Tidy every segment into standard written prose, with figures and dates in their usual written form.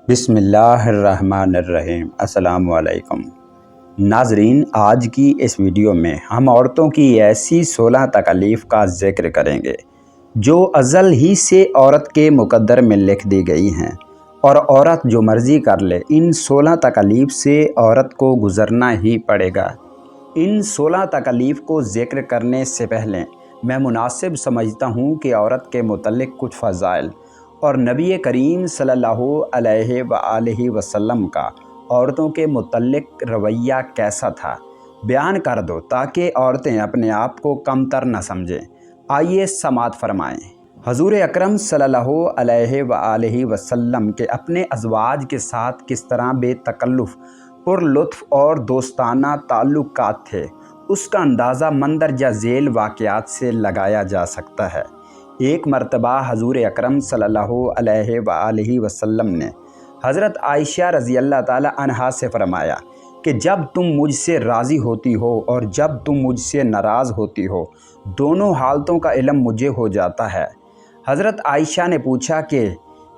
بسم اللہ الرحمن الرحیم۔ السلام علیکم ناظرین، آج کی اس ویڈیو میں ہم عورتوں کی ایسی 16 تکالیف کا ذکر کریں گے جو ازل ہی سے عورت کے مقدر میں لکھ دی گئی ہیں، اور عورت جو مرضی کر لے ان 16 تکالیف سے عورت کو گزرنا ہی پڑے گا۔ ان 16 تکالیف کو ذکر کرنے سے پہلے میں مناسب سمجھتا ہوں کہ عورت کے متعلق کچھ فضائل اور نبی کریم صلی اللہ علیہ وآلہ وسلم کا عورتوں کے متعلق رویہ کیسا تھا بیان کر دو، تاکہ عورتیں اپنے آپ کو کم تر نہ سمجھیں۔ آئیے سماعت فرمائیں۔ حضور اکرم صلی اللہ علیہ وآلہ وسلم کے اپنے ازواج کے ساتھ کس طرح بے تکلف، پر لطف اور دوستانہ تعلقات تھے، اس کا اندازہ مندرجہ ذیل واقعات سے لگایا جا سکتا ہے۔ ایک مرتبہ حضور اکرم صلی اللہ علیہ وآلہ وسلم نے حضرت عائشہ رضی اللہ تعالی عنہا سے فرمایا کہ جب تم مجھ سے راضی ہوتی ہو اور جب تم مجھ سے ناراض ہوتی ہو، دونوں حالتوں کا علم مجھے ہو جاتا ہے۔ حضرت عائشہ نے پوچھا کہ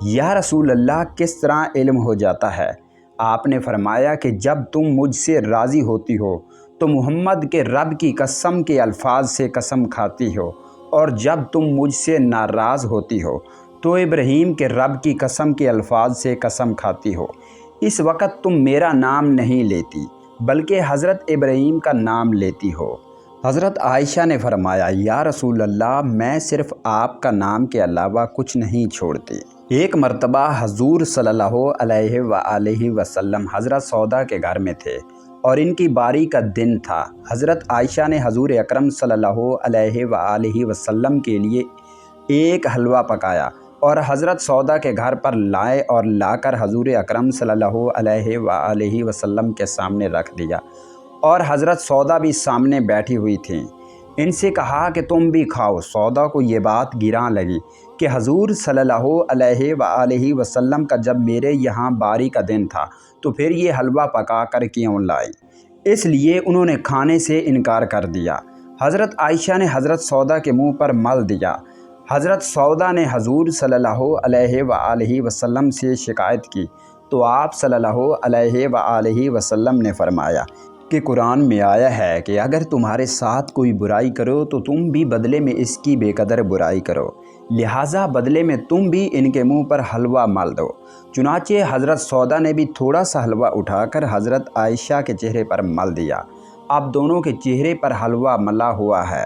یا رسول اللہ، کس طرح علم ہو جاتا ہے؟ آپ نے فرمایا کہ جب تم مجھ سے راضی ہوتی ہو تو محمد کے رب کی قسم کے الفاظ سے قسم کھاتی ہو، اور جب تم مجھ سے ناراض ہوتی ہو تو ابراہیم کے رب کی قسم کے الفاظ سے قسم کھاتی ہو۔ اس وقت تم میرا نام نہیں لیتی بلکہ حضرت ابراہیم کا نام لیتی ہو۔ حضرت عائشہ نے فرمایا، یا رسول اللہ، میں صرف آپ کا نام کے علاوہ کچھ نہیں چھوڑتی۔ ایک مرتبہ حضور صلی اللہ علیہ وآلہ وسلم حضرت سودا کے گھر میں تھے اور ان کی باری کا دن تھا۔ حضرت عائشہ نے حضور اکرم صلی اللہ علیہ وآلہ وسلم کے لیے ایک حلوہ پکایا اور حضرت سودا کے گھر پر لائے اور لا کر حضور اکرم صلی اللہ علیہ وآلہ وسلم کے سامنے رکھ دیا، اور حضرت سودا بھی سامنے بیٹھی ہوئی تھیں۔ ان سے کہا کہ تم بھی کھاؤ۔ سودا کو یہ بات گراں لگی کہ حضور صلی اللہ علیہ وآلہ وسلم کا جب میرے یہاں باری کا دن تھا تو پھر یہ حلوہ پکا کر کیوں لائی؟ اس لیے انہوں نے کھانے سے انکار کر دیا۔ حضرت عائشہ نے حضرت سودا کے منہ پر مل دیا۔ حضرت سودا نے حضور صلی اللہ علیہ وآلہ وسلم سے شکایت کی تو آپ صلی اللہ علیہ وآلہ وسلم نے فرمایا کہ قرآن میں آیا ہے کہ اگر تمہارے ساتھ کوئی برائی کرو تو تم بھی بدلے میں اس کی بے قدر برائی کرو، لہٰذا بدلے میں تم بھی ان کے منہ پر حلوہ مال دو۔ چنانچہ حضرت سودا نے بھی تھوڑا سا حلوہ اٹھا کر حضرت عائشہ کے چہرے پر مل دیا۔ اب دونوں کے چہرے پر حلوہ ملا ہوا ہے۔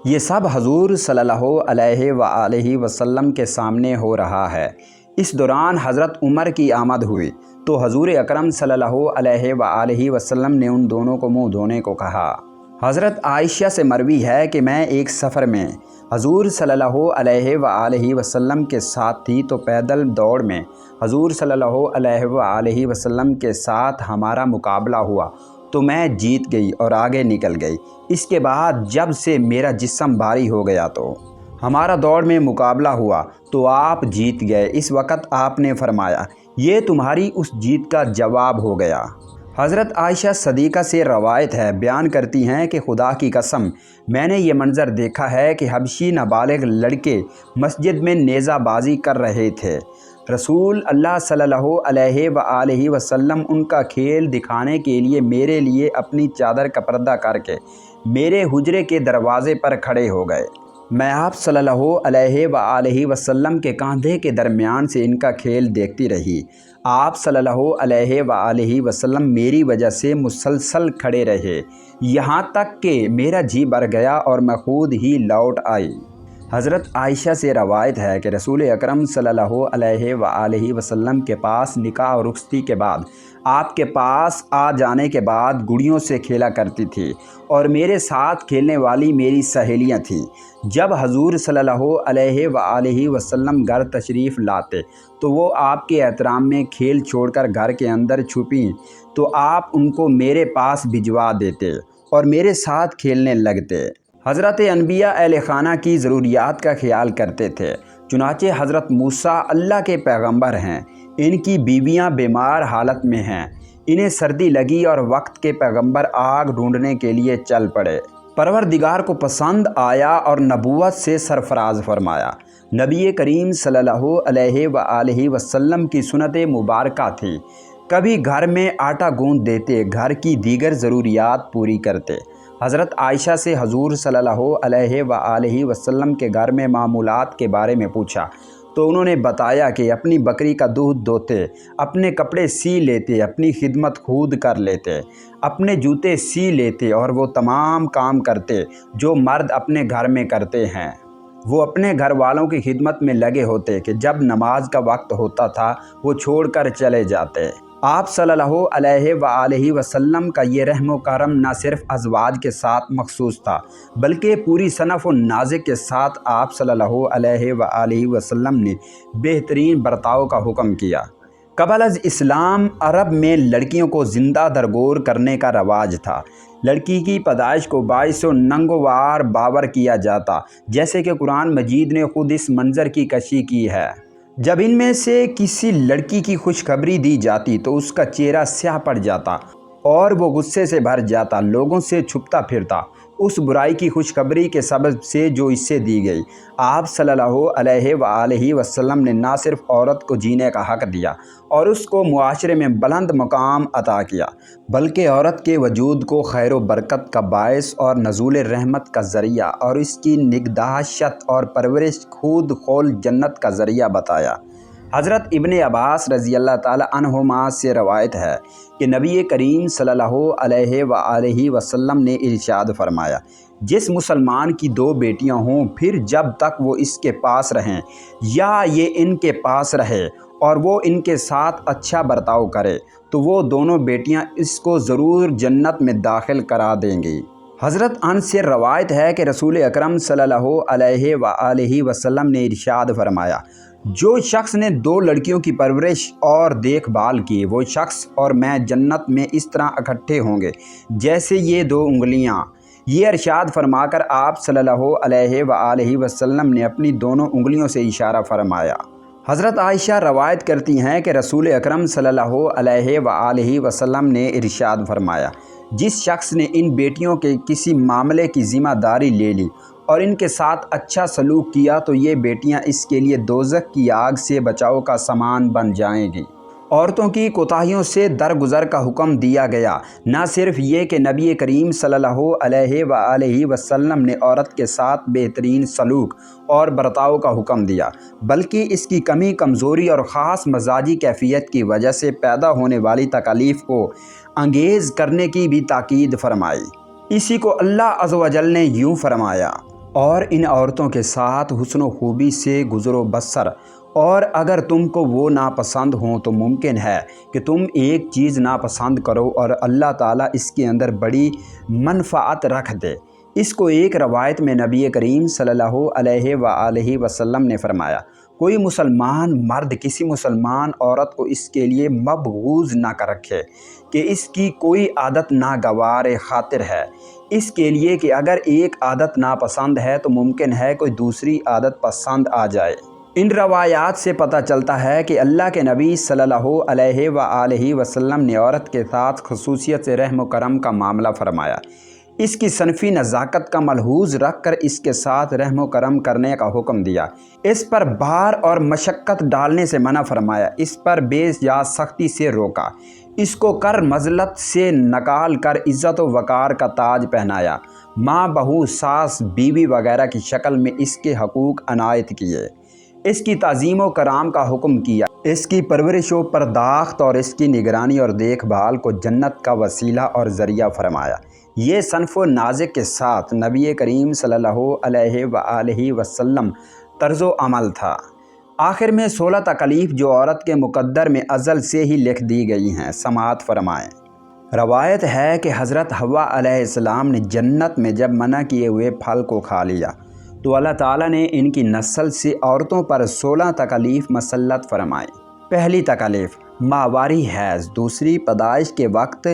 یہ سب حضور صلی اللہ علیہ وآلہ وسلم کے سامنے ہو رہا ہے۔ اس دوران حضرت عمر کی آمد ہوئی تو حضور اکرم صلی اللہ علیہ وآلہ وسلم نے ان دونوں کو منہ دھونے کو کہا۔ حضرت عائشہ سے مروی ہے کہ میں ایک سفر میں حضور صلی اللہ علیہ وآلہ وسلم کے ساتھ تھی تو پیدل دوڑ میں حضور صلی اللہ علیہ وآلہ وسلم کے ساتھ ہمارا مقابلہ ہوا تو میں جیت گئی اور آگے نکل گئی۔ اس کے بعد جب سے میرا جسم بھاری ہو گیا تو ہمارا دوڑ میں مقابلہ ہوا تو آپ جیت گئے۔ اس وقت آپ نے فرمایا، یہ تمہاری اس جیت کا جواب ہو گیا۔ حضرت عائشہ صدیقہ سے روایت ہے، بیان کرتی ہیں کہ خدا کی قسم میں نے یہ منظر دیکھا ہے کہ حبشی نابالغ لڑکے مسجد میں نیزہ بازی کر رہے تھے۔ رسول اللہ صلی اللہ علیہ وآلہ وسلم ان کا کھیل دکھانے کے لیے میرے لیے اپنی چادر کا پردہ کر کے میرے حجرے کے دروازے پر کھڑے ہو گئے۔ میں آپ صلی اللہ علیہ وآلہ وسلم کے کاندھے کے درمیان سے ان کا کھیل دیکھتی رہی۔ آپ صلی اللہ علیہ وآلہ وسلم میری وجہ سے مسلسل کھڑے رہے، یہاں تک کہ میرا جی بھر گیا اور میں خود ہی لوٹ آئی۔ حضرت عائشہ سے روایت ہے کہ رسول اکرم صلی اللہ علیہ وآلہ وسلم کے پاس نکاح و رخصتی کے بعد آپ کے پاس آ جانے کے بعد گڑیوں سے کھیلا کرتی تھی، اور میرے ساتھ کھیلنے والی میری سہیلیاں تھیں۔ جب حضور صلی اللہ علیہ وآلہ وسلم گھر تشریف لاتے تو وہ آپ کے احترام میں کھیل چھوڑ کر گھر کے اندر چھپیں تو آپ ان کو میرے پاس بھجوا دیتے اور میرے ساتھ کھیلنے لگتے۔ حضرت انبیاء اہل خانہ کی ضروریات کا خیال کرتے تھے، چنانچہ حضرت موسیٰ اللہ کے پیغمبر ہیں، ان کی بیویاں بیمار حالت میں ہیں، انہیں سردی لگی اور وقت کے پیغمبر آگ ڈھونڈنے کے لیے چل پڑے۔ پروردگار کو پسند آیا اور نبوت سے سرفراز فرمایا۔ نبی کریم صلی اللہ علیہ وآلہ وسلم کی سنت مبارکہ تھی۔ کبھی گھر میں آٹا گوندھ دیتے، گھر کی دیگر ضروریات پوری کرتے۔ حضرت عائشہ سے حضور صلی اللہ علیہ وآلہ وسلم کے گھر میں معمولات کے بارے میں پوچھا تو انہوں نے بتایا کہ اپنی بکری کا دودھ دوتے، اپنے کپڑے سی لیتے، اپنی خدمت خود کر لیتے، اپنے جوتے سی لیتے اور وہ تمام کام کرتے جو مرد اپنے گھر میں کرتے ہیں۔ وہ اپنے گھر والوں کی خدمت میں لگے ہوتے کہ جب نماز کا وقت ہوتا تھا وہ چھوڑ کر چلے جاتے۔ آپ صلی اللہ علیہ وآلہ وسلم کا یہ رحم و کرم نہ صرف ازواج کے ساتھ مخصوص تھا بلکہ پوری صنف و نازک کے ساتھ آپ صلی اللہ علیہ وآلہ وسلم نے بہترین برتاؤ کا حکم کیا۔ قبل از اسلام عرب میں لڑکیوں کو زندہ درگور کرنے کا رواج تھا۔ لڑکی کی پیدائش کو باعث و ننگوار باور کیا جاتا، جیسے کہ قرآن مجید نے خود اس منظر کی کشی کی ہے۔ جب ان میں سے کسی لڑکی کی خوشخبری دی جاتی تو اس کا چہرہ سیاہ پڑ جاتا اور وہ غصے سے بھر جاتا، لوگوں سے چھپتا پھرتا اس برائی کی خوشخبری کے سبب سے جو اس سے دی گئی۔ آپ صلی اللہ علیہ وآلہ وسلم نے نہ صرف عورت کو جینے کا حق دیا اور اس کو معاشرے میں بلند مقام عطا کیا، بلکہ عورت کے وجود کو خیر و برکت کا باعث اور نزول رحمت کا ذریعہ اور اس کی نگہداشت اور پرورش خود خول جنت کا ذریعہ بتایا۔ حضرت ابن عباس رضی اللہ تعالی عنہما سے روایت ہے کہ نبی کریم صلی اللہ علیہ وآلہ وسلم نے ارشاد فرمایا، جس مسلمان کی دو بیٹیاں ہوں پھر جب تک وہ اس کے پاس رہیں یا یہ ان کے پاس رہے اور وہ ان کے ساتھ اچھا برتاؤ کرے تو وہ دونوں بیٹیاں اس کو ضرور جنت میں داخل کرا دیں گی۔ حضرت انس سے روایت ہے کہ رسول اکرم صلی اللہ علیہ وآلہ وسلم نے ارشاد فرمایا، جو شخص نے دو لڑکیوں کی پرورش اور دیکھ بھال کی وہ شخص اور میں جنت میں اس طرح اکٹھے ہوں گے جیسے یہ دو انگلیاں۔ یہ ارشاد فرما کر آپ صلی اللہ علیہ وآلہ وسلم نے اپنی دونوں انگلیوں سے اشارہ فرمایا۔ حضرت عائشہ روایت کرتی ہیں کہ رسول اکرم صلی اللہ علیہ وآلہ وسلم نے ارشاد فرمایا، جس شخص نے ان بیٹیوں کے کسی معاملے کی ذمہ داری لے لی اور ان کے ساتھ اچھا سلوک کیا تو یہ بیٹیاں اس کے لیے دوزخ کی آگ سے بچاؤ کا سامان بن جائیں گی۔ عورتوں کی کوتاہیوں سے درگزر کا حکم دیا گیا۔ نہ صرف یہ کہ نبی کریم صلی اللہ علیہ وآلہ وسلم نے عورت کے ساتھ بہترین سلوک اور برتاؤ کا حکم دیا بلکہ اس کی کمی کمزوری اور خاص مزاجی کیفیت کی وجہ سے پیدا ہونے والی تکالیف کو انگیز کرنے کی بھی تاکید فرمائی۔ اسی کو اللہ عز و جل نے یوں فرمایا، اور ان عورتوں کے ساتھ حسن و خوبی سے گزر و بسر، اور اگر تم کو وہ ناپسند ہوں تو ممکن ہے کہ تم ایک چیز ناپسند کرو اور اللہ تعالیٰ اس کے اندر بڑی منفعت رکھ دے۔ اس کو ایک روایت میں نبی کریم صلی اللہ علیہ وآلہ وسلم نے فرمایا، کوئی مسلمان مرد کسی مسلمان عورت کو اس کے لیے مبغوض نہ کر رکھے کہ اس کی کوئی عادت ناگوار خاطر ہے، اس کے لیے کہ اگر ایک عادت ناپسند ہے تو ممکن ہے کوئی دوسری عادت پسند آ جائے۔ ان روایات سے پتہ چلتا ہے کہ اللہ کے نبی صلی اللہ علیہ وآلہ وسلم نے عورت کے ساتھ خصوصیت سے رحم و کرم کا معاملہ فرمایا، اس کی صنفی نزاکت کا ملحوظ رکھ کر اس کے ساتھ رحم و کرم کرنے کا حکم دیا، اس پر بھار اور مشقت ڈالنے سے منع فرمایا، اس پر بے یا سختی سے روکا، اس کو کر مذلت سے نکال کر عزت و وقار کا تاج پہنایا، ماں بہو ساس بیوی وغیرہ کی شکل میں اس کے حقوق عنایت کیے، اس کی تعظیم و کرام کا حکم کیا، اس کی پرورش و پرداخت اور اس کی نگرانی اور دیکھ بھال کو جنت کا وسیلہ اور ذریعہ فرمایا۔ یہ صنف و نازک کے ساتھ نبی کریم صلی اللہ علیہ وآلہ وسلم طرز و عمل تھا۔ آخر میں 16 تکالیف جو عورت کے مقدر میں ازل سے ہی لکھ دی گئی ہیں، سماعت فرمائیں۔ روایت ہے کہ حضرت حوا علیہ السلام نے جنت میں جب منع کیے ہوئے پھل کو کھا لیا تو اللہ تعالیٰ نے ان کی نسل سے عورتوں پر 16 تکالیف مسلط فرمائیں۔ پہلی تکالیف ماہواری حیض، دوسری پیدائش کے وقت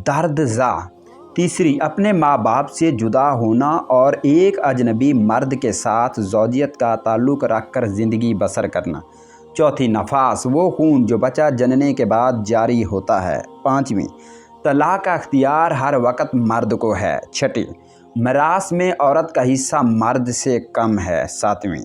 درد زا، تیسری اپنے ماں باپ سے جدا ہونا اور ایک اجنبی مرد کے ساتھ زوجیت کا تعلق رکھ کر زندگی بسر کرنا، چوتھی نفاس، وہ خون جو بچہ جننے کے بعد جاری ہوتا ہے، پانچویں طلاق کا اختیار ہر وقت مرد کو ہے، چھٹی میراث میں عورت کا حصہ مرد سے کم ہے، ساتویں